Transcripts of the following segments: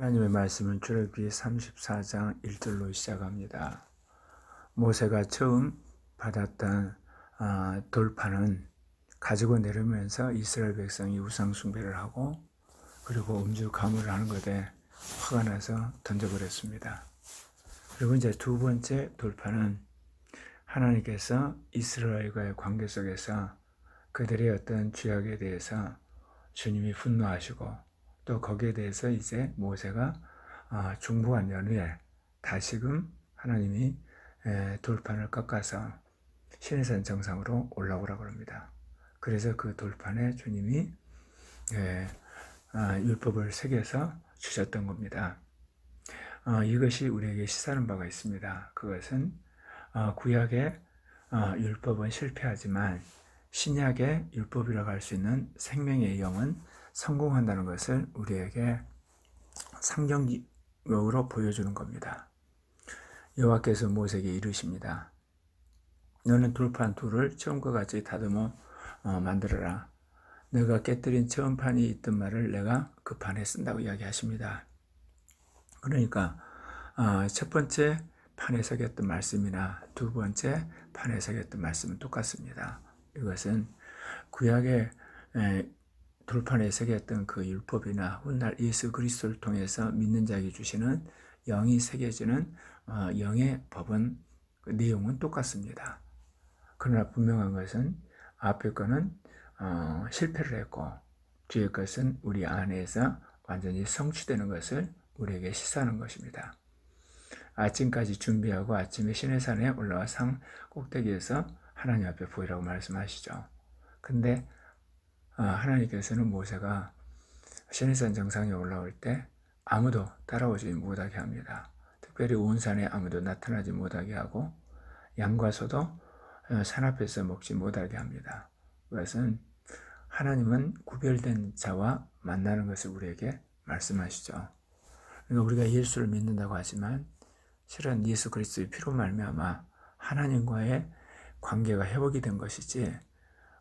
하나님의 말씀은 출애굽기 34장 1절로 시작합니다. 모세가 처음 받았던 돌판은 가지고 내려오면서 이스라엘 백성이 우상 숭배를 하고 그리고 음주 가물을 하는 것에 화가 나서 던져버렸습니다. 그리고 이제 두 번째 돌판은 하나님께서 이스라엘과의 관계 속에서 그들의 어떤 죄악에 대해서 주님이 분노하시고 또 거기에 대해서 이제 모세가 중보한 연후에 다시금 하나님이 돌판을 깎아서 시내산 정상으로 올라오라고 합니다. 그래서 그 돌판에 주님이 율법을 새겨서 주셨던 겁니다. 이것이 우리에게 시사하는 바가 있습니다. 그것은 구약의 율법은 실패하지만 신약의 율법이라고 할 수 있는 생명의 영은 성공한다는 것을 우리에게 상징적으로 보여주는 겁니다. 여호와께서 모세에게 이르십니다. 너는 돌판 둘을 처음과 같이 다듬어 만들어라. 내가 깨뜨린 처음 판이 있던 말을 내가 그 판에 쓴다고 이야기하십니다. 그러니까 첫 번째 판에 새겼던 말씀이나 두 번째 판에 새겼던 말씀은 똑같습니다. 이것은 구약의 돌판에 새겼던 그 율법이나 훗날 예수 그리스도를 통해서 믿는 자에게 주시는 영이 새겨지는 영의 법은 그 내용은 똑같습니다. 그러나 분명한 것은 앞의 거는 실패를 했고 뒤의 것은 우리 안에서 완전히 성취되는 것을 우리에게 시사하는 것입니다. 아침까지 준비하고 아침에 시내산에 올라와 산 꼭대기에서 하나님 앞에 보이라고 말씀하시죠. 근데 하나님께서는 모세가 시내산 정상에 올라올 때 아무도 따라오지 못하게 합니다. 특별히 온 산에 아무도 나타나지 못하게 하고 양과 소도 산 앞에서 먹지 못하게 합니다. 그것은 하나님은 구별된 자와 만나는 것을 우리에게 말씀하시죠. 그러니까 우리가 예수를 믿는다고 하지만 실은 예수 그리스도의 피로 말미암아 하나님과의 관계가 회복이 된 것이지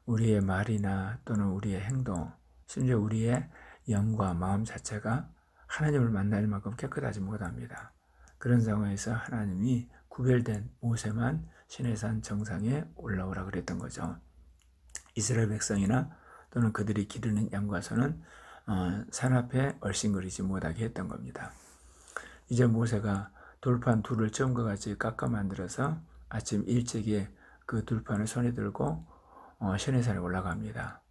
우리의 말이나 또는 우리의 행동, 심지어 우리의 영과 마음 자체가 하나님을 만날 만큼 깨끗하지 못합니다. 그런 상황에서 하나님이 구별된 모세만 시내산 정상에 올라오라 그랬던 거죠. 이스라엘 백성이나 또는 그들이 기르는 양과 소는 산 앞에 얼씬거리지 못하게 했던 겁니다. 이제 모세가 돌판 둘을 처음과 같이 깎아 만들어서 아침 일찍이 그 돌판을 손에 들고 시내산에 올라갑니다.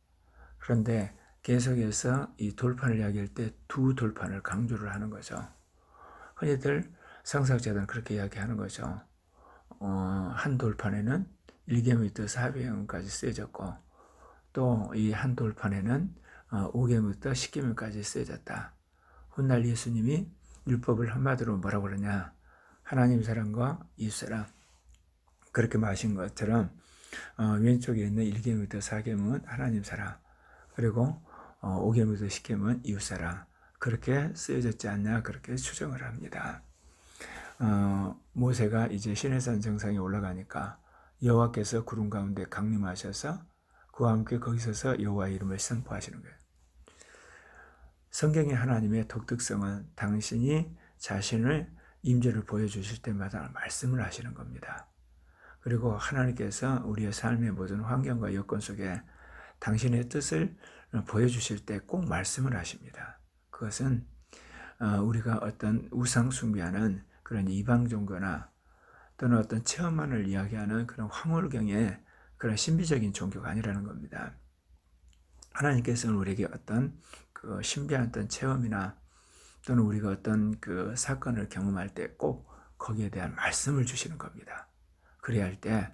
그런데 계속해서 이 돌판을 이야기할 때 두 돌판을 강조를 하는 거죠. 흔히들 성사학자들은 그렇게 이야기하는 거죠. 한 돌판에는 1계명부터 4계명까지 쓰여졌고 또 이 한 돌판에는 5계명부터 10계명까지 쓰여졌다. 훗날 예수님이 율법을 한마디로 뭐라고 그러냐, 하나님 사랑과 이웃 사랑, 그렇게 말하신 것처럼 왼쪽에 있는 1계명부터 4계명은 하나님 사랑, 그리고 5계명부터 10계명은 이웃 사랑, 그렇게 쓰여졌지 않냐, 그렇게 추정을 합니다. 모세가 이제 시내산 정상에 올라가니까 여호와께서 구름 가운데 강림하셔서 그와 함께 거기 서서 여호와의 이름을 선포하시는 거예요. 성경의 하나님의 독특성은 당신이 자신을 임재를 보여주실 때마다 말씀을 하시는 겁니다. 그리고 하나님께서 우리의 삶의 모든 환경과 여건 속에 당신의 뜻을 보여주실 때 꼭 말씀을 하십니다. 그것은 우리가 어떤 우상 숭배하는 그런 이방 종교나 또는 어떤 체험만을 이야기하는 그런 황홀경의 그런 신비적인 종교가 아니라는 겁니다. 하나님께서는 우리에게 어떤 그 신비한 어떤 체험이나 또는 우리가 어떤 그 사건을 경험할 때 꼭 거기에 대한 말씀을 주시는 겁니다. 그래야 할 때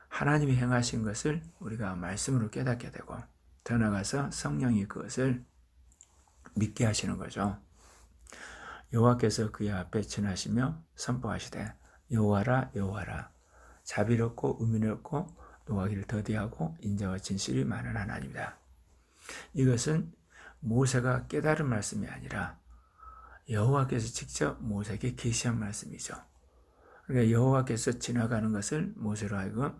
하나님이 행하신 것을 우리가 말씀으로 깨닫게 되고 더 나아가서 성령이 그것을 믿게 하시는 거죠. 여호와께서 그의 앞에 지나시며 선포하시되 여호와라 여호와라, 자비롭고 의미롭고 노하기를 더디하고 인자와 진실이 많은 하나님이다. 이것은 모세가 깨달은 말씀이 아니라 여호와께서 직접 모세에게 계시한 말씀이죠. 그러니까 여호와께서 지나가는 것을 모세로 하여금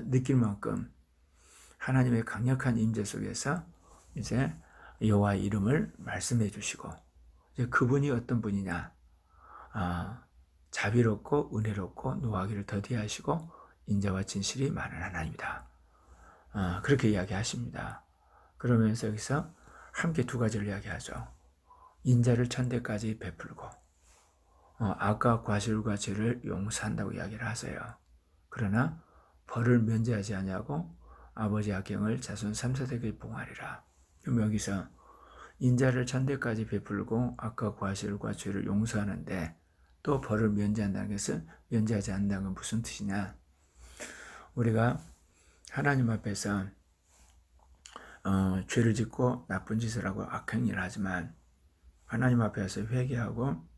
느낄 만큼 하나님의 강력한 임재 속에서 이제 여호와의 이름을 말씀해 주시고 그분이 어떤 분이냐? 자비롭고 은혜롭고 노하기를 더디하시고 인자와 진실이 많은 하나님이다. 그렇게 이야기하십니다. 그러면서 여기서 함께 두 가지를 이야기하죠. 인자를 천대까지 베풀고 악과 과실과 죄를 용서한다고 이야기를 하세요. 그러나 벌을 면제하지 아니하고 아버지 악행을 자손 3세대에게 봉하리라. 그럼 여기서 인자를 천대까지 베풀고 악과 과실과 죄를 용서하는데 또 벌을 면제한다는 것은 면제하지 않는다는 건 무슨 뜻이냐? 우리가 하나님 앞에서 죄를 짓고 나쁜 짓을 하고 악행을 하지만 하나님 앞에서 회개하고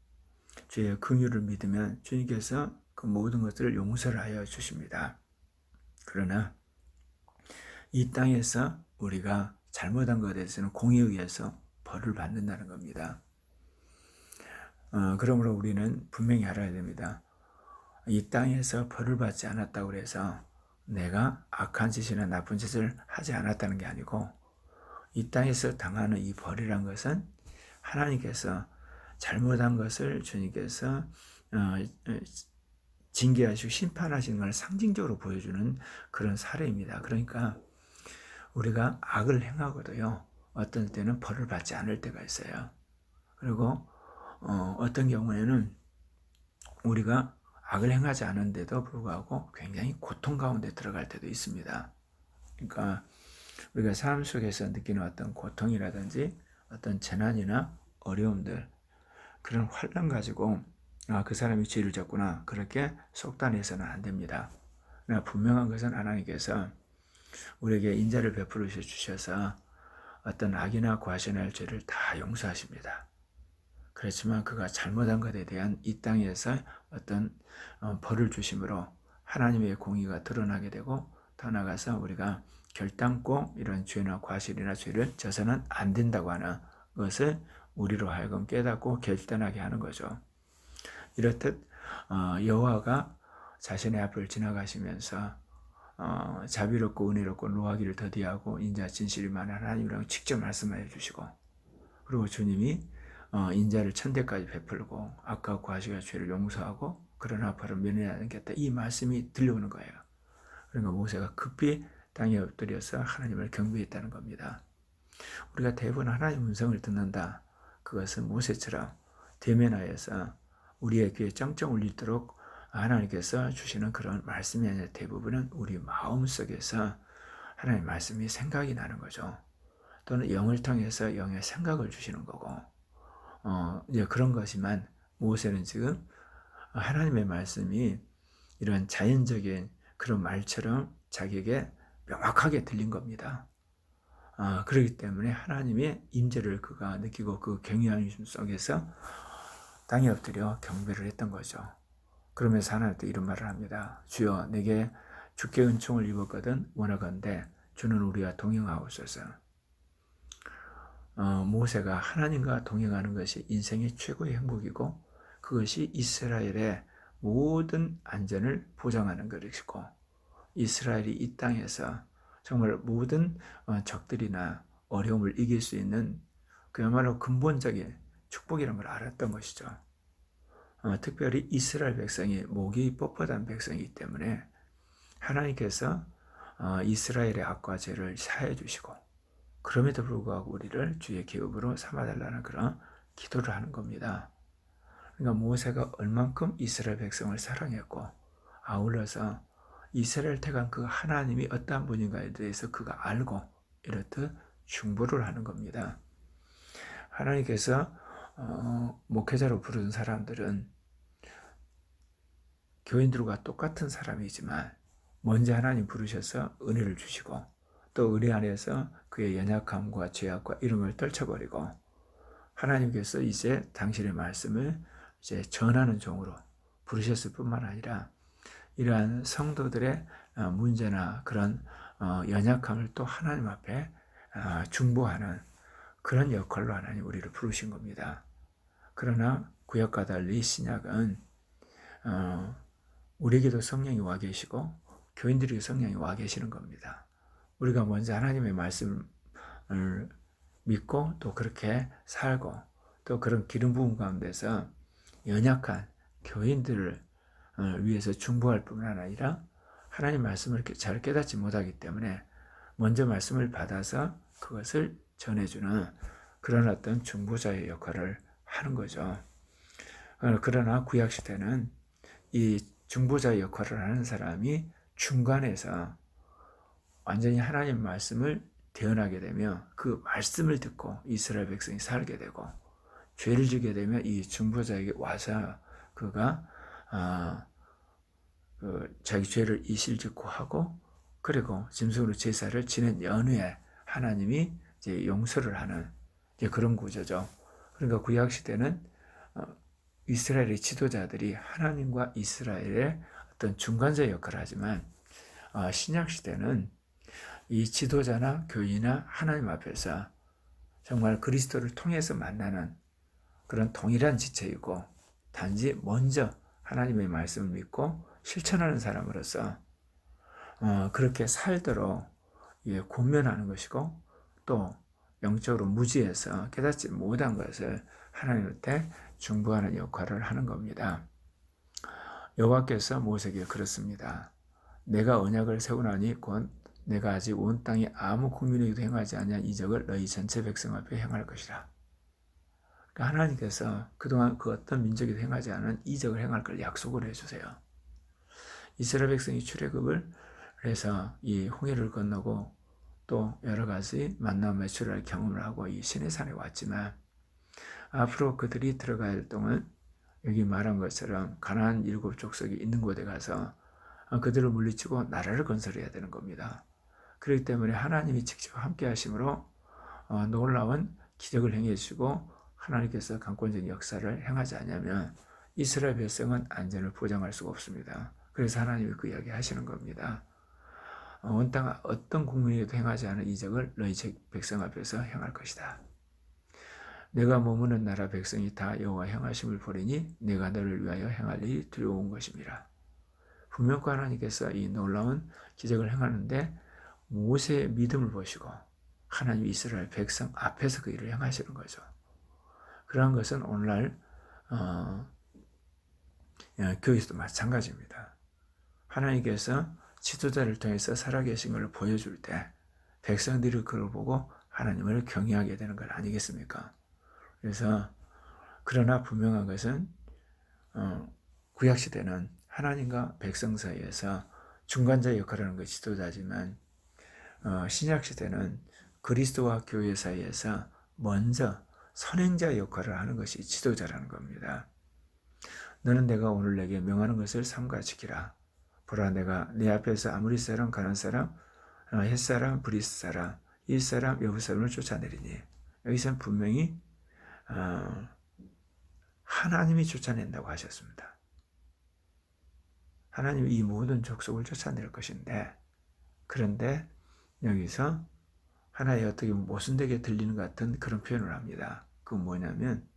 주의 긍휼을 믿으면 주님께서 그 모든 것들을 용서를 하여 주십니다. 그러나 이 땅에서 우리가 잘못한 것에 대해서는 공의에 의해서 벌을 받는다는 겁니다. 그러므로 우리는 분명히 알아야 됩니다. 이 땅에서 벌을 받지 않았다고 해서 내가 악한 짓이나 나쁜 짓을 하지 않았다는 게 아니고 이 땅에서 당하는 이 벌이란 것은 하나님께서 잘못한 것을 주님께서 징계하시고 심판하시는 걸 상징적으로 보여주는 그런 사례입니다. 그러니까 우리가 악을 행하고도요, 어떤 때는 벌을 받지 않을 때가 있어요. 그리고 어떤 경우에는 우리가 악을 행하지 않은데도 불구하고 굉장히 고통 가운데 들어갈 때도 있습니다. 그러니까 우리가 삶 속에서 느끼는 어떤 고통이라든지 어떤 재난이나 어려움들, 그런 환난 가지고 그 사람이 죄를 졌구나 그렇게 속단해서는 안 됩니다. 그러나 분명한 것은 하나님께서 우리에게 인자를 베풀어 주셔서 어떤 악이나 과신할 죄를 다 용서하십니다. 그렇지만 그가 잘못한 것에 대한 이 땅에서 어떤 벌을 주심으로 하나님의 공의가 드러나게 되고 더 나아가서 우리가 결단코 이런 죄나 과실이나 죄를 져서는 안 된다고 하는 것을 우리로 하여금 깨닫고 결단하게 하는 거죠. 이렇듯 여호와가 자신의 앞을 지나가시면서 자비롭고 은혜롭고 노하기를 더디하고 인자 진실이 많은 하나님이라고 직접 말씀해 주시고, 그리고 주님이 인자를 천대까지 베풀고 악과 과실과 죄를 용서하고 그러나 벌을 면하겠다, 이 말씀이 들려오는 거예요. 그러니까 모세가 급히 땅에 엎드려서 하나님을 경배했다는 겁니다. 우리가 대부분 하나님의 음성을 듣는다, 그것은 모세처럼 대면하여서 우리의 귀에 쩡쩡 울리도록 하나님께서 주시는 그런 말씀이 아니라 대부분은 우리 마음속에서 하나님의 말씀이 생각이 나는 거죠. 또는 영을 통해서 영의 생각을 주시는 거고, 이제 그런 것이만 모세는 지금 하나님의 말씀이 이런 자연적인 그런 말처럼 자기에게 명확하게 들린 겁니다. 그렇기 때문에 하나님의 임재를 그가 느끼고 그 경외함 속에서 땅에 엎드려 경배를 했던 거죠. 그러면서 하나님께 이런 말을 합니다. 주여, 내게 주께 은총을 입었거든 원하건대 주는 우리와 동행하옵소서. 모세가 하나님과 동행하는 것이 인생의 최고의 행복이고 그것이 이스라엘의 모든 안전을 보장하는 것이고 이스라엘이 이 땅에서 정말 모든 적들이나 어려움을 이길 수 있는 그야말로 근본적인 축복이라는 걸 알았던 것이죠. 특별히 이스라엘 백성이 목이 뻣뻣한 백성이기 때문에 하나님께서 이스라엘의 악과 죄를 사해 주시고 그럼에도 불구하고 우리를 주의 기업으로 삼아달라는 그런 기도를 하는 겁니다. 그러니까 모세가 얼만큼 이스라엘 백성을 사랑했고 아울러서 이스라엘 택한 그 하나님이 어떠한 분인가에 대해서 그가 알고 이렇듯 중보를 하는 겁니다. 하나님께서 목회자로 부르는 사람들은 교인들과 똑같은 사람이지만 먼저 하나님 부르셔서 은혜를 주시고 또 은혜 안에서 그의 연약함과 죄악과 이런 걸 떨쳐버리고 하나님께서 이제 당신의 말씀을 이제 전하는 종으로 부르셨을 뿐만 아니라 이러한 성도들의 문제나 그런 연약함을 또 하나님 앞에 중보하는 그런 역할로 하나님 우리를 부르신 겁니다. 그러나 구약과 달리 신약은 우리에게도 성령이 와 계시고 교인들에게 성령이 와 계시는 겁니다. 우리가 먼저 하나님의 말씀을 믿고 또 그렇게 살고 또 그런 기름 부음 가운데서 연약한 교인들을 위해서 중보할 뿐만 아니라 하나님 말씀을 이렇게 잘 깨닫지 못하기 때문에 먼저 말씀을 받아서 그것을 전해주는 그런 어떤 중보자의 역할을 하는 거죠. 그러나 구약시대는 이 중보자의 역할을 하는 사람이 중간에서 완전히 하나님 말씀을 대언하게 되면 그 말씀을 듣고 이스라엘 백성이 살게 되고, 죄를 지게 되면 이 중보자에게 와서 그가 자기 죄를 이실직고 하고, 그리고 짐승으로 제사를 지낸 연후에 하나님이 이제 용서를 하는 이제 그런 구조죠. 그러니까 구약 시대는 이스라엘의 지도자들이 하나님과 이스라엘의 어떤 중간자 역할을 하지만, 신약 시대는 이 지도자나 교인이나 하나님 앞에서 정말 그리스도를 통해서 만나는 그런 동일한 지체이고, 단지 먼저 하나님의 말씀을 믿고 실천하는 사람으로서 그렇게 살도록 권면하는 것이고, 또 영적으로 무지해서 깨닫지 못한 것을 하나님한테 중보하는 역할을 하는 겁니다. 여호와께서 모세에게 그렇습니다. 내가 언약을 세우나니 곧 내가 아직 온 땅에 아무 국민에게도 행하지 아니한 이적을 너희 전체 백성 앞에 행할 것이라. 그러니까 하나님께서 그동안 그 어떤 민족에도 행하지 않은 이적을 행할 걸 약속을 해주세요. 이스라엘 백성이 출애굽을 해서 이 홍해를 건너고 또 여러 가지 만나 매출할 경험을 하고 이 시내산에 왔지만, 앞으로 그들이 들어가야 할 동안 여기 말한 것처럼 가나안 7 족속이 있는 곳에 가서 그들을 물리치고 나라를 건설해야 되는 겁니다. 그렇기 때문에 하나님이 직접 함께 하심으로 놀라운 기적을 행해 주시고, 하나님께서 강권적인 역사를 행하지 않으면 이스라엘 백성은 안전을 보장할 수가 없습니다. 그래서 하나님이 그 이야기 하시는 겁니다. 온 땅 어떤 국민에게도 행하지 않은 이적을 너희 백성 앞에서 행할 것이다. 내가 머무는 나라 백성이 다 여호와 행하심을 보리니 내가 너를 위하여 행할 일이 두려운 것임이라. 분명 하나님께서 이 놀라운 기적을 행하는데 모세의 믿음을 보시고 하나님 이스라엘 백성 앞에서 그 일을 행하시는 거죠. 그러한 것은 오늘날 교회에서도 마찬가지입니다. 하나님께서 지도자를 통해서 살아계신 것을 보여줄 때 백성들이 그걸 보고 하나님을 경외하게 되는 것 아니겠습니까? 그래서 그러나 분명한 것은 구약시대는 하나님과 백성 사이에서 중간자 역할을 하는 것이 지도자지만, 신약시대는 그리스도와 교회 사이에서 먼저 선행자 역할을 하는 것이 지도자라는 겁니다. 너는 내가 오늘 내게 명하는 것을 삼가 지키라. 보라, 내가 내 앞에서 아무리 사람, 가난 사람, 햇사람, 브리스 사람, 일사람, 여부사람을 쫓아내리니, 여기서는 분명히 하나님이 쫓아낸다고 하셨습니다. 하나님이 이 모든 족속을 쫓아낼 것인데, 그런데 여기서 하나의 어떻게 모순되게 들리는 것 같은 그런 표현을 합니다. 그건 뭐냐면,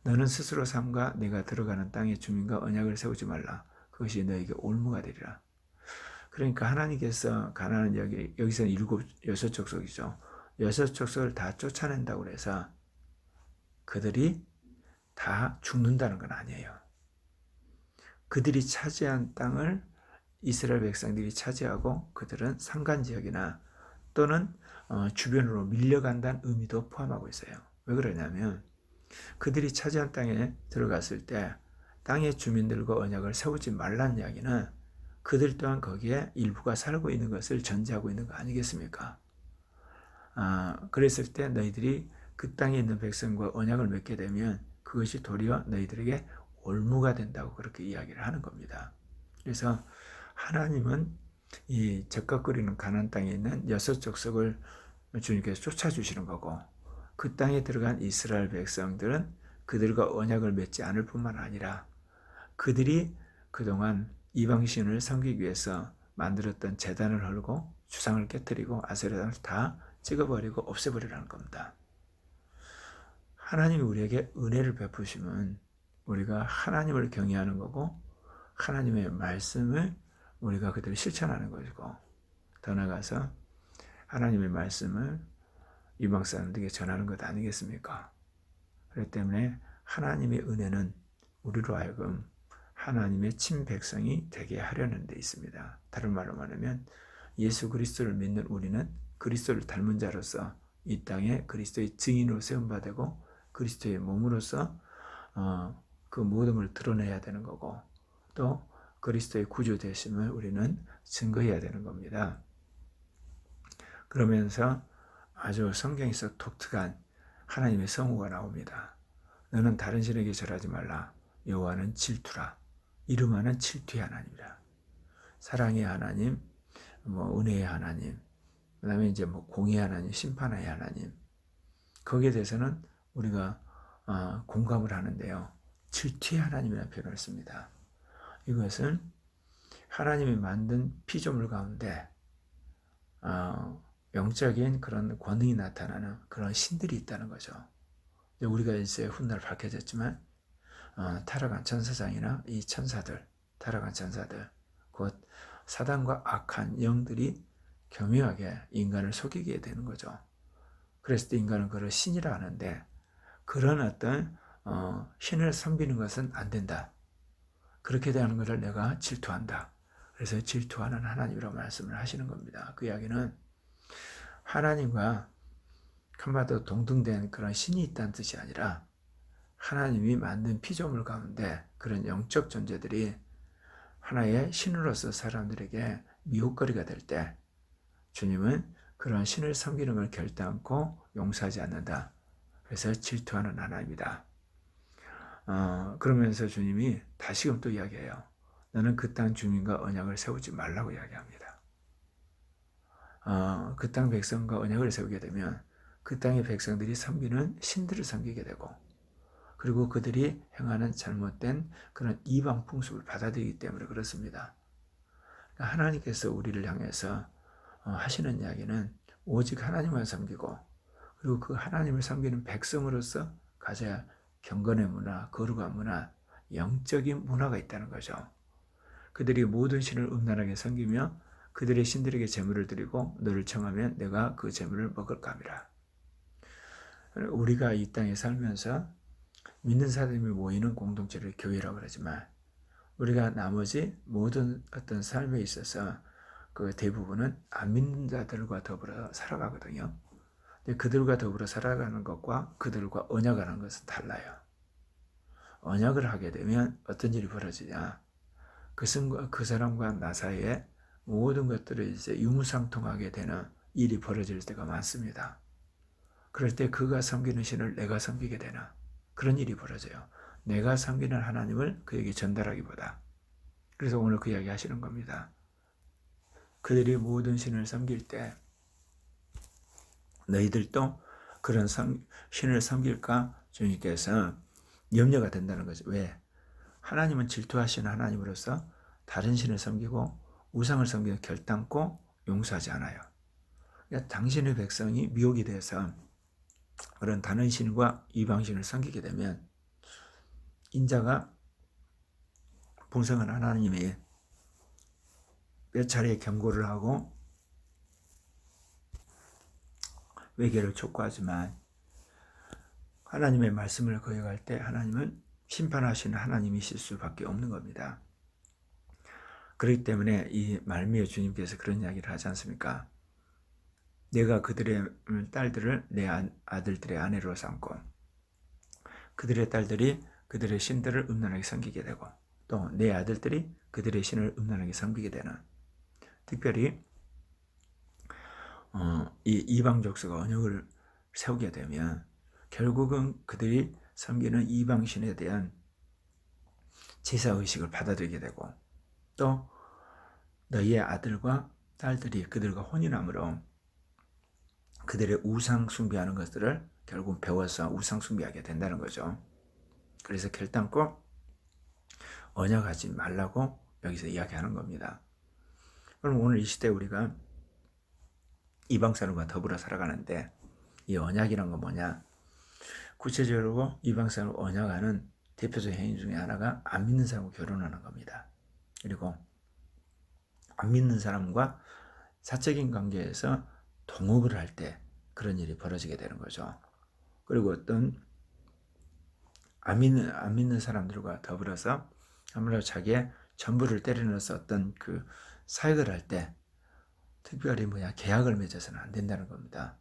너는 스스로 삼가 내가 들어가는 땅의 주민과 언약을 세우지 말라. 그것이 너에게 올무가 되리라. 그러니까 하나님께서 가나안 여기서는 6 족속이죠. 6 족속을 다 쫓아낸다고 해서 그들이 다 죽는다는 건 아니에요. 그들이 차지한 땅을 이스라엘 백성들이 차지하고 그들은 산간지역이나 또는 주변으로 밀려간다는 의미도 포함하고 있어요. 왜 그러냐면 그들이 차지한 땅에 들어갔을 때 땅의 주민들과 언약을 세우지 말란 이야기는 그들 또한 거기에 일부가 살고 있는 것을 전제하고 있는 거 아니겠습니까? 그랬을 때 너희들이 그 땅에 있는 백성과 언약을 맺게 되면 그것이 도리어 너희들에게 올무가 된다고 그렇게 이야기를 하는 겁니다. 그래서 하나님은 이 적각거리는 가나안 땅에 있는 6 족속을 주님께서 쫓아주시는 거고, 그 땅에 들어간 이스라엘 백성들은 그들과 언약을 맺지 않을 뿐만 아니라 그들이 그동안 이방신을 섬기기 위해서 만들었던 제단을 헐고 주상을 깨뜨리고 아세라단을 다 찍어버리고 없애버리라는 겁니다. 하나님이 우리에게 은혜를 베푸시면 우리가 하나님을 경외하는 거고, 하나님의 말씀을 우리가 그대로 실천하는 것이고, 더 나아가서 하나님의 말씀을 이방 사람들에게 전하는 것 아니겠습니까? 그렇기 때문에 하나님의 은혜는 우리로 하여금 하나님의 친백성이 되게 하려는 데 있습니다. 다른 말로 말하면 예수 그리스도를 믿는 우리는 그리스도를 닮은 자로서 이 땅에 그리스도의 증인으로 세움받고 그리스도의 몸으로서 그 모든 걸 드러내야 되는 거고, 또 그리스도의 구주 되심을 우리는 증거해야 되는 겁니다. 그러면서 아주 성경에서 독특한 하나님의 성호가 나옵니다. 너는 다른 신에게 절하지 말라. 여호와는 질투라. 이름하는 질투의 하나님이라. 사랑의 하나님, 은혜의 하나님, 그 다음에 이제 공의의 하나님, 심판의 하나님. 거기에 대해서는 우리가 공감을 하는데요. 질투의 하나님이라는 표현을 씁니다. 이것은 하나님이 만든 피조물 가운데 영적인 그런 권능이 나타나는 그런 신들이 있다는 거죠. 우리가 이제 훗날 밝혀졌지만 타락한 천사장이나 이 천사들, 타락한 천사들, 곧 사단과 악한 영들이 교묘하게 인간을 속이게 되는 거죠. 그랬을 때 인간은 그걸 신이라 하는데, 그런 어떤 신을 섬기는 것은 안 된다. 그렇게 되는 것을 내가 질투한다. 그래서 질투하는 하나님이라고 말씀을 하시는 겁니다. 그 이야기는 하나님과 한마디로 동등된 그런 신이 있다는 뜻이 아니라 하나님이 만든 피조물 가운데 그런 영적 존재들이 하나의 신으로서 사람들에게 미혹거리가 될 때 주님은 그런 신을 섬기는 걸 결단코 용서하지 않는다. 그래서 질투하는 하나님이다. 그러면서 주님이 다시금 또 이야기해요. 너는 그 땅 주민과 언약을 세우지 말라고 이야기합니다. 그 땅 백성과 언약을 세우게 되면 그 땅의 백성들이 섬기는 신들을 섬기게 되고, 그리고 그들이 행하는 잘못된 그런 이방 풍습을 받아들이기 때문에 그렇습니다. 하나님께서 우리를 향해서 하시는 이야기는 오직 하나님만 섬기고, 그리고 그 하나님을 섬기는 백성으로서 가져야 경건의 문화, 거룩한 문화, 영적인 문화가 있다는 거죠. 그들이 모든 신을 음란하게 섬기며 그들의 신들에게 제물을 드리고 너를 청하면 내가 그 제물을 먹을까 함이라. 우리가 이 땅에 살면서 믿는 사람이 모이는 공동체를 교회라고 그러지만, 우리가 나머지 모든 어떤 삶에 있어서 그 대부분은 안 믿는 자들과 더불어 살아가거든요. 근데 그들과 더불어 살아가는 것과 그들과 언약하는 것은 달라요. 언약을 하게 되면 어떤 일이 벌어지냐? 그 사람과 나 사이에 모든 것들을 이제 유무상통하게 되는 일이 벌어질 때가 많습니다. 그럴 때 그가 섬기는 신을 내가 섬기게 되는 그런 일이 벌어져요. 내가 섬기는 하나님을 그에게 전달하기보다. 그래서 오늘 그 이야기 하시는 겁니다. 그들이 모든 신을 섬길 때 너희들도 그런 신을 섬길까? 주님께서 염려가 된다는 거죠. 왜? 하나님은 질투하시는 하나님으로서 다른 신을 섬기고 우상을 섬기는 결단코 용서하지 않아요. 그러니까 당신의 백성이 미혹이 돼서 그런 다른 신과 이방신을 섬기게 되면 인자가 풍성한 하나님이 몇 차례 경고를 하고 외개를 촉구하지만 하나님의 말씀을 거역할 때 하나님은 심판하시는 하나님이실 수밖에 없는 겁니다. 그렇기 때문에 이 말미에 주님께서 그런 이야기를 하지 않습니까? 내가 그들의 딸들을 내 아들들의 아내로 삼고 그들의 딸들이 그들의 신들을 음란하게 섬기게 되고 또 내 아들들이 그들의 신을 음란하게 섬기게 되는, 특별히 이 이방 족속과 언약을 세우게 되면 결국은 그들이 섬기는 이방 신에 대한 제사의식을 받아들이게 되고, 또 너희의 아들과 딸들이 그들과 혼인함으로 그들의 우상 숭배하는 것들을 결국 배워서 우상 숭배하게 된다는 거죠. 그래서 결단코 언약하지 말라고 여기서 이야기하는 겁니다. 그럼 오늘 이 시대 우리가 이방 사람과 더불어 살아가는데 이 언약이란 건 뭐냐? 구체적으로 이방 사람을 언약하는 대표적 행위 중에 하나가 안 믿는 사람과 결혼하는 겁니다. 그리고 안 믿는 사람과 사적인 관계에서 동업을 할 때 그런 일이 벌어지게 되는 거죠. 그리고 어떤 안 믿는 사람들과 더불어서 아무래도 자기의 전부를 때려넣어서 어떤 그 사역을 할 때 특별히 계약을 맺어서는 안 된다는 겁니다.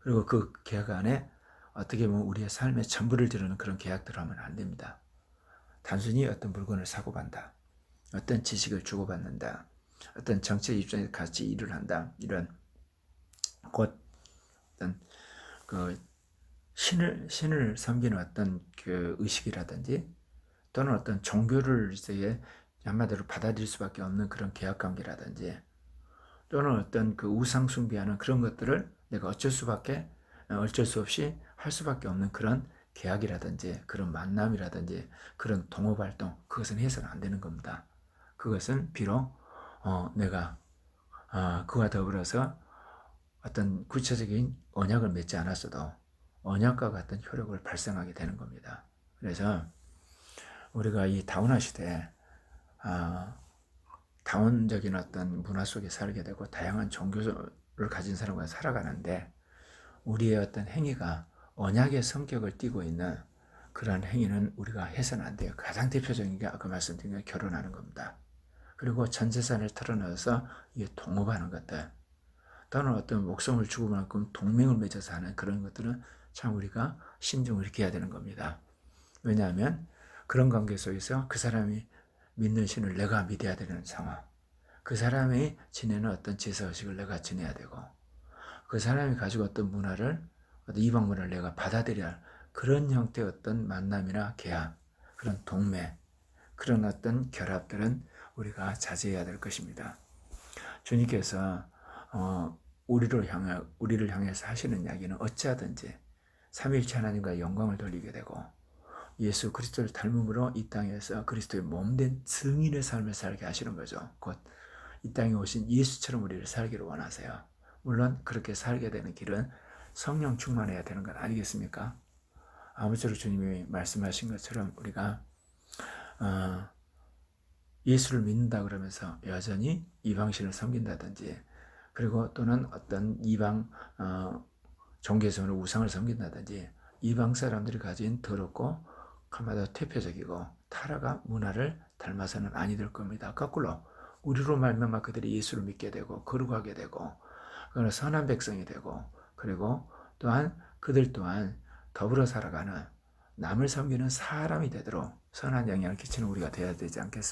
그리고 그 계약 안에 어떻게 보면 우리의 삶의 전부를 드러내는 그런 계약들을 하면 안 됩니다. 단순히 어떤 물건을 사고 판다, 어떤 지식을 주고받는다, 어떤 정책 입장에서 같이 일을 한다, 이런 곧 어떤 그 신을 섬기는 어떤 그 의식이라든지 또는 어떤 종교를 이제 한마디로 받아들일 수밖에 없는 그런 계약 관계라든지 또는 어떤 그 우상 숭배하는 그런 것들을 내가 어쩔 수 없이 할 수밖에 없는 그런 계약이라든지 그런 만남이라든지 그런 동업 활동, 그것은 해서는 안 되는 겁니다. 그것은 비록 내가 그와 더불어서 어떤 구체적인 언약을 맺지 않았어도 언약과 같은 효력을 발생하게 되는 겁니다. 그래서 우리가 이 다문화 시대에 다원적인 어떤 문화 속에 살게 되고 다양한 종교를 가진 사람과 살아가는데 우리의 어떤 행위가 언약의 성격을 띠고 있는 그런 행위는 우리가 해서는 안 돼요. 가장 대표적인 게 아까 말씀드린 게 결혼하는 겁니다. 그리고 전 재산을 털어넣어서 이게 동업하는 것들 또는 어떤 목숨을 죽을 만큼 동맹을 맺어서 하는 그런 것들은 참 우리가 신중을 기해야 되는 겁니다. 왜냐하면 그런 관계 속에서 그 사람이 믿는 신을 내가 믿어야 되는 상황, 그 사람이 지내는 어떤 제사의식을 내가 지내야 되고 그 사람이 가지고 어떤 문화를, 어떤 이방 문화를 내가 받아들여야 할 그런 형태의 어떤 만남이나 계약, 그런 동맹, 그런 어떤 결합들은 우리가 자제해야 될 것입니다. 주님께서 우리를 향해서 하시는 이야기는 어찌하든지 삼위일체 하나님과 영광을 돌리게 되고 예수 그리스도를 닮음으로 이 땅에서 그리스도의 몸된 증인의 삶을 살게 하시는 거죠. 곧 이 땅에 오신 예수처럼 우리를 살기를 원하세요. 물론 그렇게 살게 되는 길은 성령 충만해야 되는 건 아니겠습니까? 아무쪼록 주님이 말씀하신 것처럼 우리가 예수를 믿는다 그러면서 여전히 이방신을 섬긴다든지 그리고 또는 어떤 이방 종교에서는 우상을 섬긴다든지 이방 사람들이 가진 더럽고 한마디로 퇴폐적이고 타락한 문화를 닮아서는 아니 될 겁니다. 거꾸로 우리로 말미암아 그들이 예수를 믿게 되고 거룩하게 되고 그는 선한 백성이 되고 그리고 또한 그들 또한 더불어 살아가는 남을 섬기는 사람이 되도록 선한 영향을 끼치는 우리가 되어야 되지 않겠습니까?